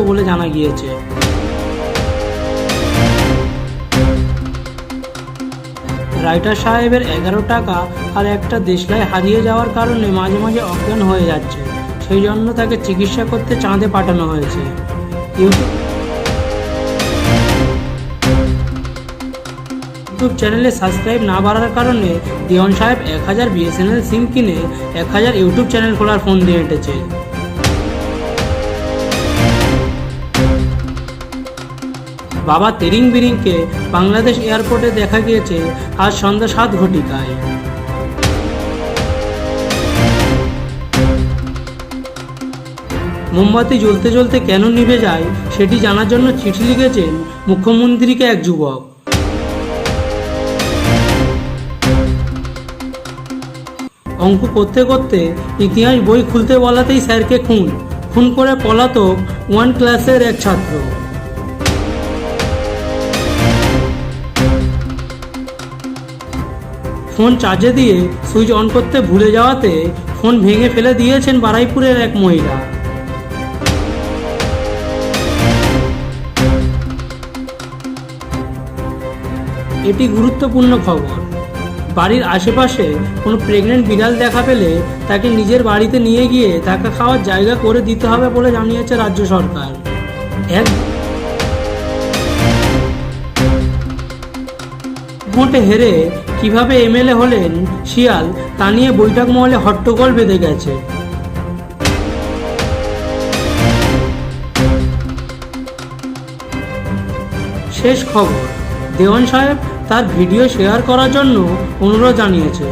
বলে জানা গিয়েছে। রাইটার সাহেবের 11 টাকা আর একটা দেশলাই হারিয়ে যাওয়ার কারণে মাঝে মাঝে অজ্ঞান হয়ে যাচ্ছে, সেই জন্য তাকে চিকিৎসা করতে চাঁদে পাঠানো হয়েছে। ইউটিউব চ্যানেলে সাবস্ক্রাইব না বাড়ার কারণে দেওয়ান সাহেব 1000 BSNL সিম কিনে 1000 ইউটিউব চ্যানেল খোলার ফোন দিয়ে হেঁটেছে। বাবা তেরিং বিরিংকে বাংলাদেশ এয়ারপোর্টে দেখা গিয়েছে আজ সন্ধ্যা 7 ঘটিকায়। মোমবাতি জ্বলতে জ্বলতে কেন নিভে যায় সেটি জানার জন্য চিঠি লিখেছেন মুখ্যমন্ত্রীকে এক যুবক। অঙ্ক করতে করতে ইতিহাস বই খুলতে বলাতেই স্যারকে খুন করে পলাতক 1 ক্লাসের এক ছাত্র। ফোন চার্জে দিয়ে সুইচ অন করতে ভুলে যাওয়াতে ফোন ভেঙে ফেলে দিয়েছেন বারুইপুরের এক মহিলা। এটি গুরুত্বপূর্ণ খবর। বাড়ির আশেপাশে কোনো প্রেগনেন্ট বিড়াল দেখা পেলে তাকে নিজের বাড়িতে নিয়ে গিয়ে থাকা খাওয়ার জায়গা করে দিতে হবে বলে জানিয়েছে রাজ্য সরকার। ভোটে হেরে কিভাবে MLA হলেন শিয়াল তা নিয়ে বৈঠক মহলে হট্টগোল বেঁধে গেছে। শেষ খবর, দেওয়ান সাহেব তার ভিডিও শেয়ার করার জন্য অনুরোধ জানিয়েছে।